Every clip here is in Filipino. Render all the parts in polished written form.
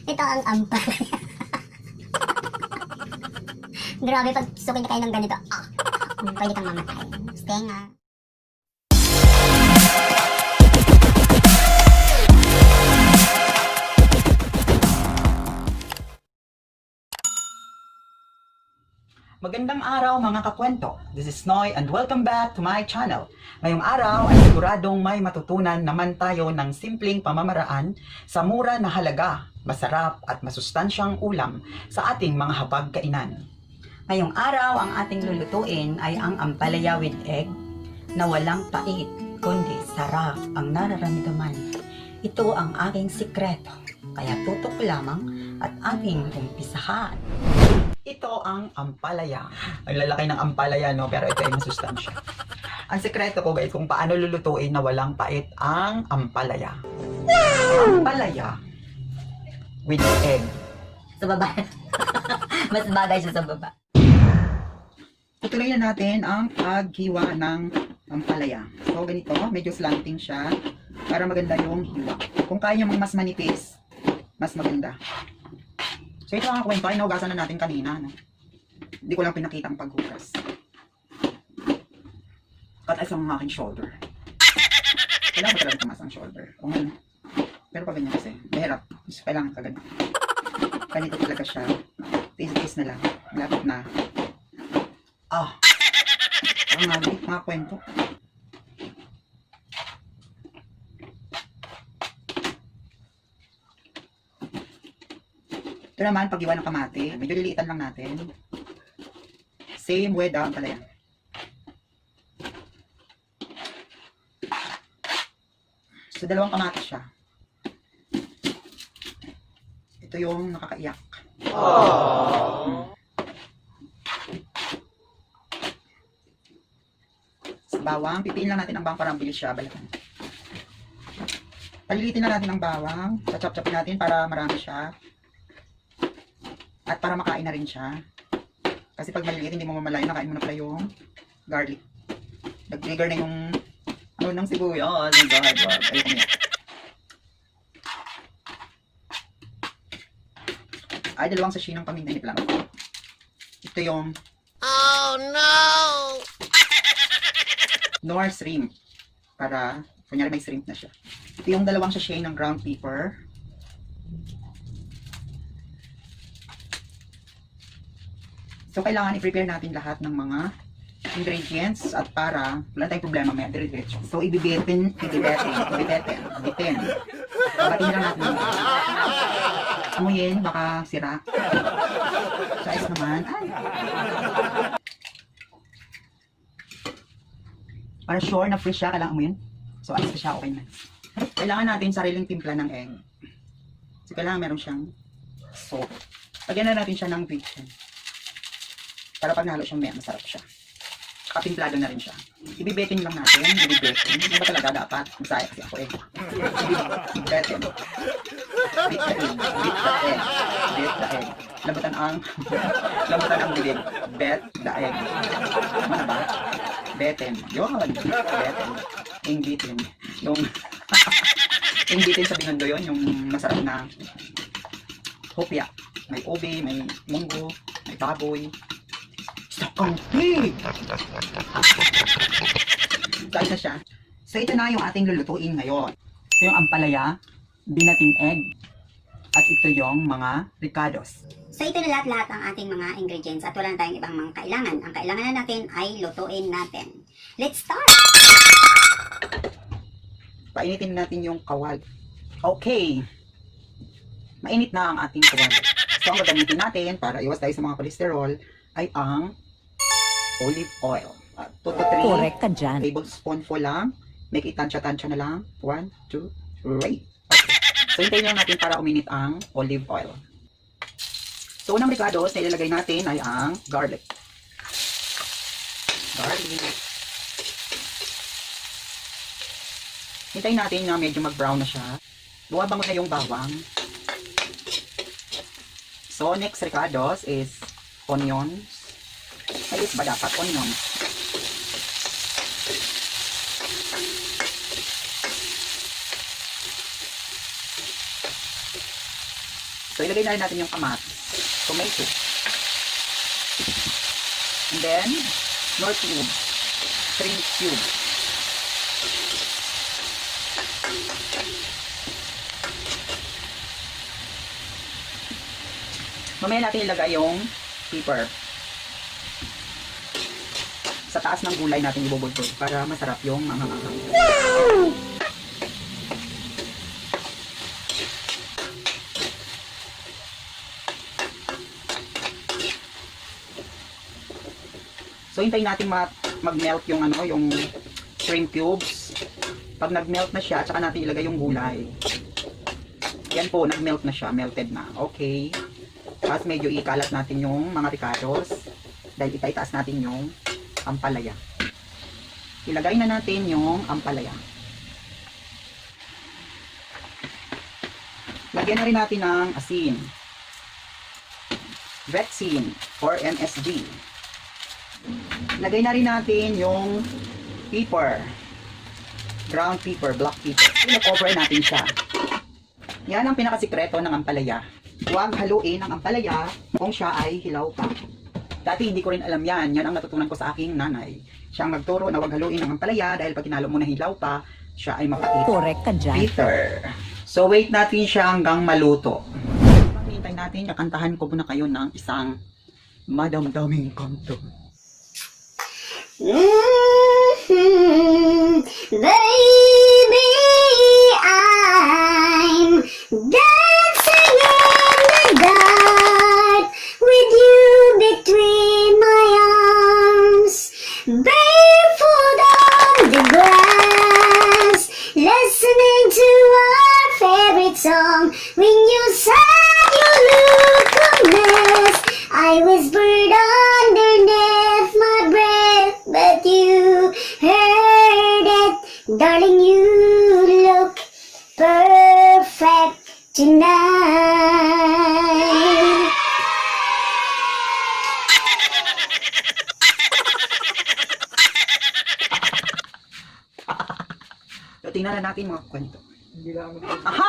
Ito ang ampalaya. Grabe, pag sukin kayo ng ganito, pwede kang mamatay. Stenga. Magandang araw mga kakwento. This is Noi and welcome back to my channel. Ngayong araw ay siguradong may matutunan naman tayo ng simpleng pamamaraan sa mura na halaga, masarap at masustansyang ulam sa ating mga hapagkainan. Ngayong araw ang ating lulutuin ay ang ampalaya with egg na walang pait, kundi sarap ang nararamdaman. Ito ang aking sikreto, kaya tutok lamang at ating umpisahan. Ito ang ampalaya. Ang lalaki ng ampalaya, no? Pero ito ay masustansya. Ang sekreto ko guys kung paano lulutuin na walang pait ang ampalaya. Ampalaya with egg. Sa baba. Mas bagay siya sa baba. Tutuloy na natin ang paghiwa ng ampalaya. So ganito, medyo slanting siya para maganda yung hiwa. Kung kaya nyo mas manipis, mas maganda. So ito ang kwento ay naugasan na natin kanina. No? Hindi ko lang pinakita ang paghugas. Cut as ang aking shoulder. Kailangan ko talaga tumas ang shoulder. Kung ano. Pero pag ganyan kasi, mahirap. So, kailangan ka ganyan. Ganito talaga siya. Tiis-tiis na lang. Malapit na. Ang mga kwento. Ito naman, pag-iwa ng kamate, medyo liliitan lang natin. Same with the ampalaya. So, dalawang kamate siya. Ito yung nakakaiyak. Sa bawang, pipiin lang natin ang bawang para bilis siya balakan. Palilitin na natin ang bawang. Chop-chopin natin para marami siya. At para makain na rin siya. Kasi pag maliliit, hindi mo mamalayan, nakain mo na pala yung garlic. Nag-trigger na yung ano ng sibuyas. Oh my God. Wow. Ayoko niya. Ay, dalawang sachet ng paminta nip lang. Ito yung Oh no! Nor shrimp. Para, kunyari may shrimp na siya. Ito yung dalawang sachet ng ground pepper. So, kailangan i-prepare natin lahat ng mga ingredients at para wala tayong problema may dire-diretso. So, ibibitin. Babatiin lang natin. Amuyin, baka sira. Sa ice naman. Ay! Para sure na fresh siya, kailangan amuyin. So, ice siya, okay na. Kailangan natin sariling timpla ng egg. So, kailangan meron siyang salt. Lagyan na natin siya ng bacon. Para pag nalo siyang masarap siya. Tsaka timplado na rin siya. Ibibetin lang natin. Ibibetin. Hindi ba talaga dapat? Masaya kasi ako eh. Ibibetin. Beat the egg. Beat the egg. Beat the egg. Lambutan ang bibig. Bet the egg. Tama na ba? Beten. Yun. Beten. Ingbitin. Yung ingbitin sa Binondo yun. Yung masarap na hopya. May ube, may munggo, may baboy. Okay. Dahil na siya. So ito na yung ating lulutuin ngayon. Ito yung ampalaya, binating egg, at ito yung mga ricados. So ito na lahat-lahat ang ating mga ingredients at wala na tayong ibang mga kailangan. Ang kailangan na natin ay lutuin natin. Let's start! Painitin natin yung kawali. Okay. Mainit na ang ating kawali. So ang gagamitin natin para iwas tayo sa mga kolesterol ay ang olive oil. 2 to 3 Correct ka dyan. tablespoonful lang. Make it tansya-tansya na lang. 1, 2, 3. Okay. So hintayin lang natin para uminit ang olive oil. So unang ricados na ilalagay natin ay ang garlic. Hintayin natin na medyo mag-brown na siya. Lumabango na yung bawang. So next ricados is onions. Ayos ba dapat onions? So, ilagay na rin natin yung kamatis, tomato. And then, nor cube, shrimp cube. Mamaya natin ilagay yung pepper. Sa taas ng gulay natin ibubulbul para masarap yung mga So, hintayin natin mag-melt yung yung shrimp cubes. Pag nag-melt na siya, tsaka natin ilagay yung gulay. Yan po, nag-melt na siya, melted na. Okay. Tapos medyo ikalat natin yung mga ricados. Dahil itaas natin yung ampalaya. Ilagay na natin yung ampalaya. Lagyan na rin natin ng asin. Vetsin or MSG. Lagay na rin natin yung pepper. Ground pepper, black pepper. I-cover natin siya. Yan ang pinakasikreto ng ampalaya. Huwag haluin ang ampalaya kung siya ay hilaw pa. Dati hindi ko rin alam yan. Yan ang natutunan ko sa aking nanay. Siya ang nagturo na huwag haluin ang ampalaya dahil pag hinalo mo na hilaw pa, siya ay mapait. Correct ka dyan. Bitter. So wait natin siya hanggang maluto. Hintay natin, kakantahan ko muna kayo ng isang madamdaming kanto. Baby, I'm dancing in the dark with you between my arms, barefoot on the grass, listening to our favorite song. When you said you look a mess, I whispered underneath my breath, but you heard it. Darling, you look perfect tonight. So tingnan na natin mga kwento. Hindi lang ako. Aha!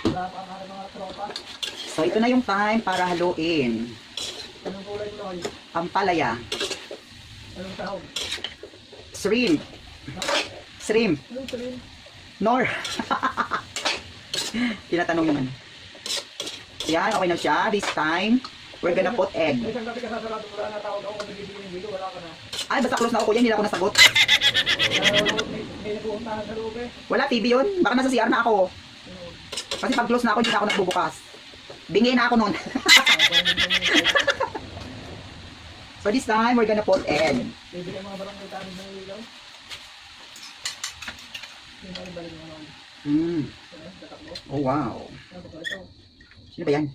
Wala pa mga tropa. So ito na yung time para haluin. Anong kulay mo lang? Ampalaya. Anong tawag? Shrimp. Shrimp. Anong sabihin? Nor. Tinatanong naman. Yan, okay na siya. This time, we're gonna put egg. May isang gabi ka sasarado, wala na tawag ako kung nagbibigay ng video, wala ka na. Ay, basta close na ako kuya, hindi na ako nasagot. May nag-uuntahan sa loob eh. Wala, TV yun. Baka nasa CR na ako. Kasi pag close na ako, hindi na ako nagbubukas. Bingi na ako nun. So this time, we're gonna put egg. Bibigay mga barangay tanin ng ilaw. Hindi na balik mo naman. Tatakbo. Oh, wow. Ano ba ito? Sino ba yan?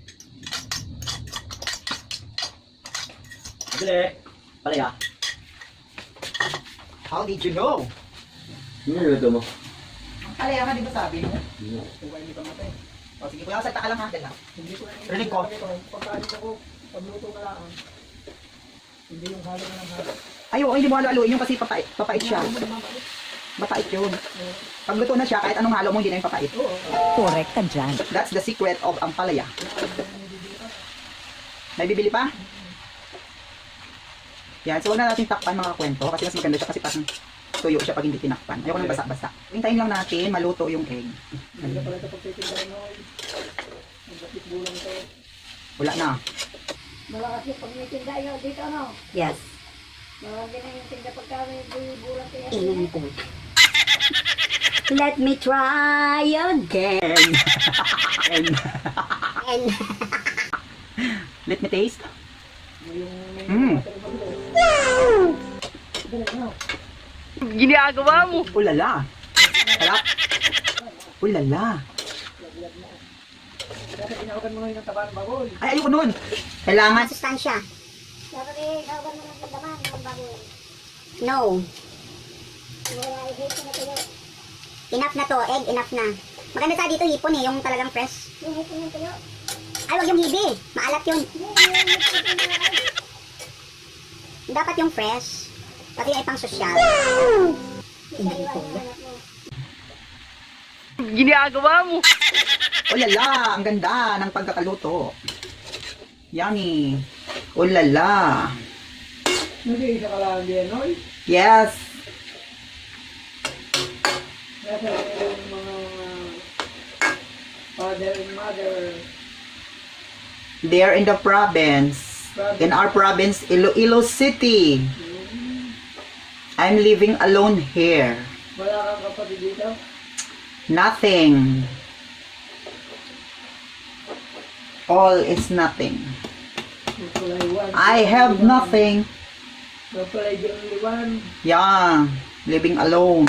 Dali. Palaya. How did you know? Ano niluto mo? Palaya ka, di ba sabi mo? Kung hindi ka matay. O sige, kuya, salta ka lang ha, dala. Hindi ko na Rinig ko. Pagkain ko, pagluto ka lang. Hindi yung halo na ng halo. Ay, oo, hindi mo halo-haluin yun kasi papait siya. Mapait yun. Pag luto na siya, kahit anong halo mo, hindi na yung papait. Oo. Correct ka dyan. That's the secret of ampalaya. May bibili pa? Yan, so huwag na natin takpan mga kwento kasi mas maganda siya kasi parang tuyo siya pag hindi tinakpan. Ayoko nang basa-basa. Hintayin lang natin maluto yung egg. Hindi ka pala ito pagtitindahan mo. Ang lapit bulang ito. Wala na. Malakas yung pag may tinda yun dito, ano? Yes. Malaki na yung tinda pagka may bulat kaya. Inom ko. Let me try again. And And let me taste. Yung may Ginagawa mo. Ulala. Sarap. Ulala. Dapat inawagan mo ngayon ng taba ng bagol. Ay, ayoko nun. Kailangan. sustansya. Dapat eh, kawagan mo ng tindaman ng bago. No. Wala ihipon na tuyo. Enough na to. Egg, enough na. Maganda sa dito hipon eh. Yung talagang fresh. Yung hipon ng tuyo. Ay, wag yung hibi. Maalat yun. Dapat yung fresh. Pati ay pang sosyal. Tingnan ko. Ginagawa mo. Oh lala, ang ganda ng pagkakaluto. Yummy. Oh lala. Hindi, isa ka lang di Anoy. Yes. Nasa yung mga father and mother. They're in the province. In our province, Iloilo City. I'm living alone here. Wala kang kapatid dito? Nothing. All is nothing. Nagpulay one. I have nothing. Nagpulay di only one. Yeah, living alone.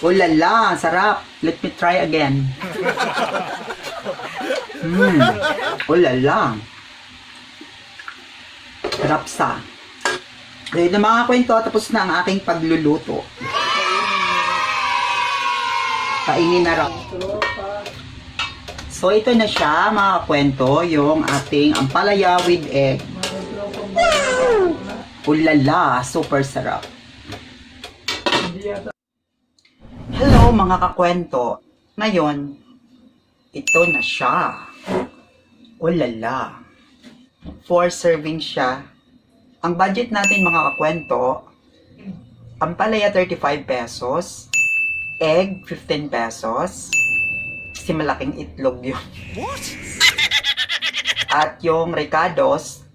Oh la la, sarap. Let me try again. Oh la la. Sarap sa. Dahil na mga kwento, tapos na ang aking pagluluto. Kainin na raw. Tropa. So ito na siya mga kwento, yung ating ampalaya with egg. Mga tropang mga. Ulala, super sarap. Hindi yata. Hello mga kakwento. Ngayon, ito na siya. Ulala. 4 serving siya. Ang budget natin mga kakwento, ampalaya 35 pesos, egg 15 pesos, kasi malaking itlog yun. At yung ricados,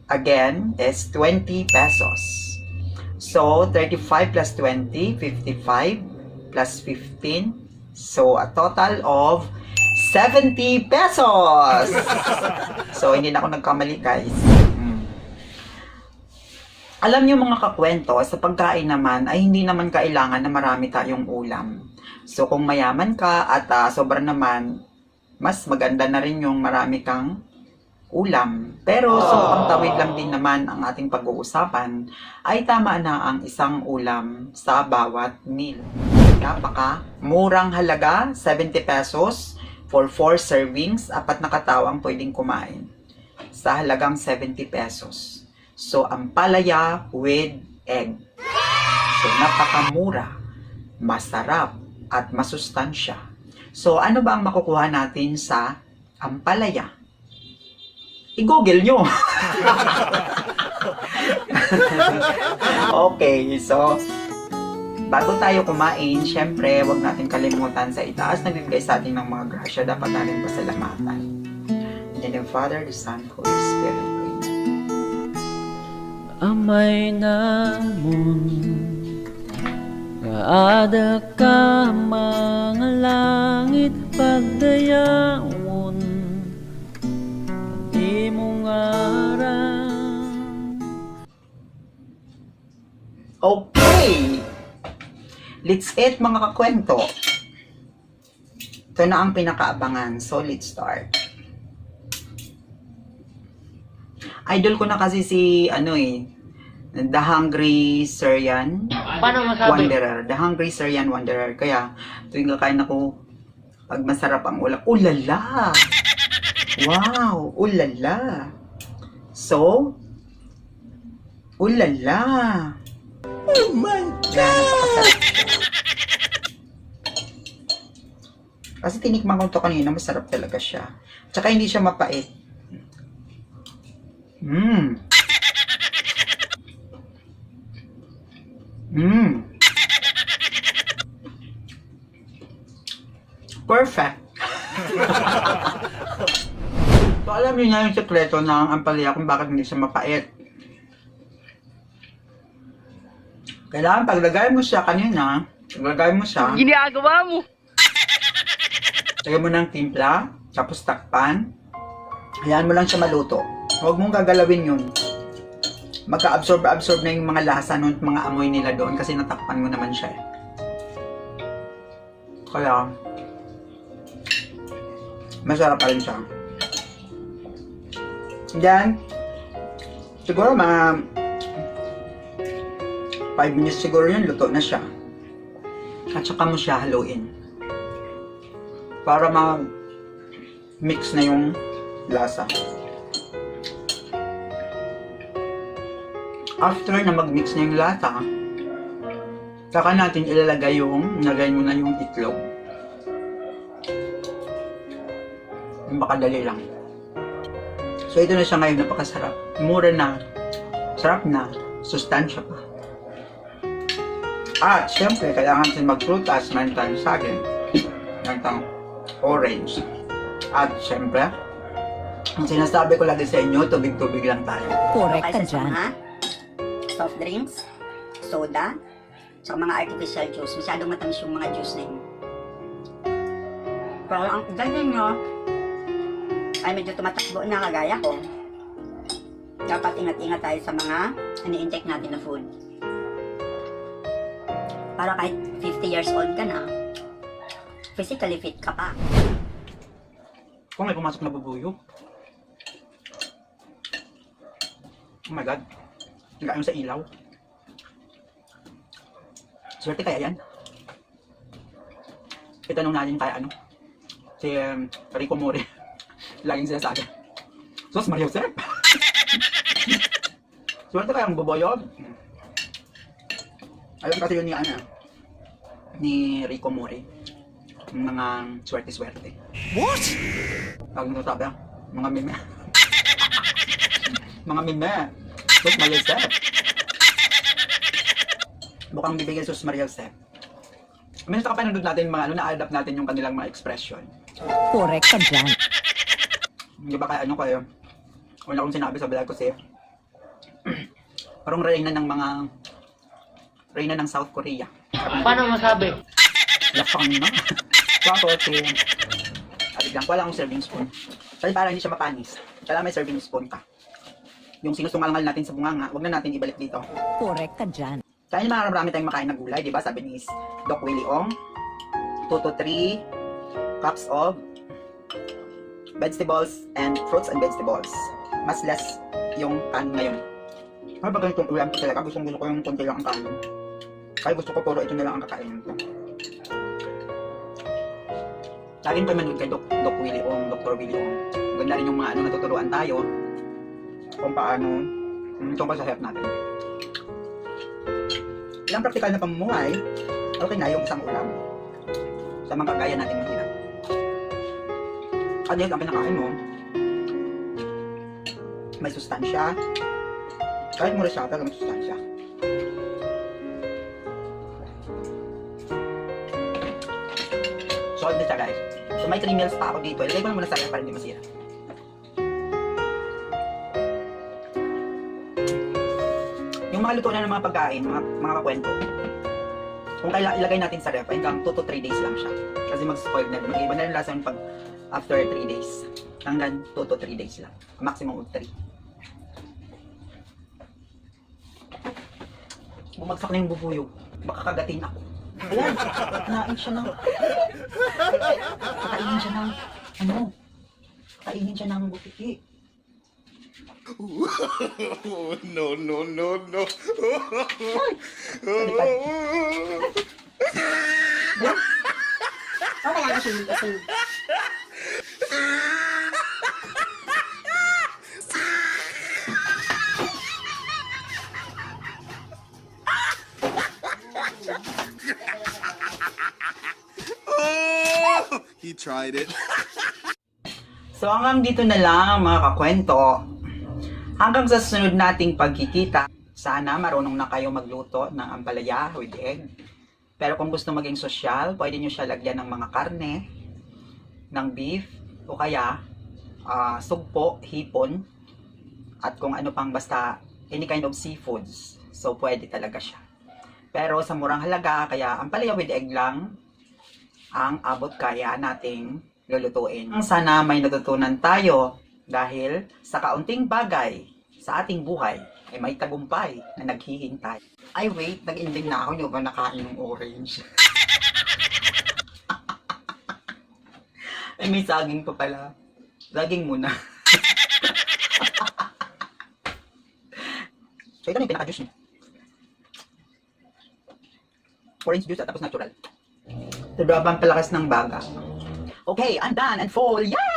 again, is 20 pesos. So, 35 plus 20, 55 plus 15. So, a total of 70 pesos! So, hindi na ako nagkamali, guys. Alam niyo mga kakwento, sa pagkain naman ay hindi naman kailangan na marami tayong ulam. So kung mayaman ka at sobra naman, mas maganda na rin yung marami kang ulam. Pero so pangtawid lang din naman ang ating pag-uusapan, ay tama na ang isang ulam sa bawat meal. Napaka murang halaga, 70 pesos for 4 servings, 4 na katao ang pwedeng kumain sa halagang 70 pesos. So, ampalaya with egg. So, napakamura, masarap, at masustansya. So, ano ba ang makukuha natin sa ampalaya? I-google nyo. Okay, so, bago tayo kumain, syempre, huwag natin kalimutan sa itaas na bibigay sa atin ng mga grasya, dapat natin pasalamatan. In the name of Father, the Son, Holy Spirit. Amay namon kaada ka mga langit pagdayawon di mo ngarang. Okay! Let's eat mga kakwento. Ito na ang pinakaabangan. So, let's start. Idol ko na kasi si, The Hungry Syrian Wanderer. The Hungry Syrian Wanderer. Kaya, tuwing kakain ako, pag masarap ang ulam, ulala! Wow! Ulala! So, ulala! Oh my God! Kasi tinikman ko ito kanina, masarap talaga siya. Tsaka hindi siya mapait. Perfect. So, alam niyo na yung sekreto ng ampalaya kung bakit hindi siya mapait. Kailangan paglagay mo siya kanina, paglagay mo siya, Ginagawa mo. lagyan mo ng timpla, tapos takpan, hayaan mo lang siya maluto. Huwag mong gagalawin yun. Magka-absorb na yung mga lasa nun, mga amoy nila doon kasi natakpan mo naman siya. Kaya, masarap pa rin siya. Then, siguro mga 5 minutes siguro yun, luto na siya. At saka mo siya haluin. Para ma-mix na yung lasa. After na mag-mix na yung lasa, Saka natin ilalagay nilagay mo na yung itlog. Bakadali lang. So ito na siya ngayon, napakasarap. Mura na, sarap na, sustansya pa. At syempre, kailangan natin magprutas, meron tayong saging, meron tayong orange. At syempre, ang sinasabi ko lagi sa inyo, tubig-tubig lang tayo. Correct ka dyan. Mga soft drinks, soda, saka mga artificial juice. Masyadong matamis yung mga juice na yun. Pero ang ganyan nyo, ay medyo tumatakbo na kagaya ko. Dapat ingat-ingat tayo sa mga ini-intake natin na food. Para kahit 50 years old ka na, physically fit ka pa. Kung may pumasok na bubuyog. Oh my God. Hanggang sa ilaw. Swerte kaya yan. Itanong natin kaya si Rico More. Laging sinasabi. Sus, Mario Sir. Swerte kaya ang bubuyog. Alam kasi yun ni Rico More. Yung mga swerte-swerte. What? Pag nasabi mga mime. Mga mime. Sus, Mario Sir. Bukang bibigyan Sus, Mario Sir. Minsan kapanood natin mga na-adapt natin yung kanilang mga expression. Correct ka dyan. Hindi ba kaya kayo? Wala akong sinabi sa vlog ko parang reyna ng South Korea. Paano masabi? Lapang na. Tapos lang, wala akong serving spoon. Kasi para hindi siya mapanis. Kailangan may serving spoon ka. Yung sinusungal-ngal natin sa bunganga, wag na natin ibalik dito. Correct ka dyan. Kaya marami tayong makain na gulay, di ba? Sabi ni Doc Willie Ong, 2 to 3 cups of vegetables and fruits and vegetables. Mas less yung kanin ngayon. Ano ba ganitong ulam ko talaga? Gusto ko yung konti lang ang kanin. Kaya gusto ko puro ito na lang ang kakainin ko. Laging pa manood kay Doc Willie Ong, Dr. Willie Ong. Ganda rin yung mga natuturuan tayo kung paano tungkol sa health natin. Ilang praktikal na pamumuhay, okay na yung isang ulam sa mga kagaya natin mahirap. At ang pinakain mo, may sustansya. Kahit mura siya, pero may sustansya. Solve na siya guys. So may 3 meals pa ako dito. Ilagay ko na muna sa akin para hindi masira. Yung mga luto na ng mga pagkain, mga kakwento, kung ilagay natin sa ref, hanggang 2 to 3 days lang siya. Kasi mag-spoil na. Mag-iba na yung lasa pag after 3 days. Hanggang 2 to 3 days lang. Maximum of 3. Bumagsak na yung bubuyog. Baka kagatin ako. Ayan, kainin siya ng... Kainin siya ng butiki. No. Okay lang kasi. He tried it. So hanggang dito na lang mga kakwento. Hanggang sa susunod nating pagkikita, sana marunong na kayo magluto ng ampalaya with egg. Pero kung gusto maging sosyal, pwede nyo siya lagyan ng mga karne, ng beef, o kaya sugpo, hipon, at kung ano pang basta any kind of seafoods. So pwede talaga siya. Pero sa murang halaga, kaya ampalaya with egg lang ang abot kaya nating lulutuin. Sana may natutunan tayo dahil sa kaunting bagay sa ating buhay ay may tagumpay na naghihintay. Ay wait, nag-ending na ako. Yung ba nakain ng orange? Ay may saging pa pala. Saging muna. So ito na yung pinaka-juice niya. Orange juice at tapos natural. Sobrang palakas ng baga. Okay, I'm done and full. Yay!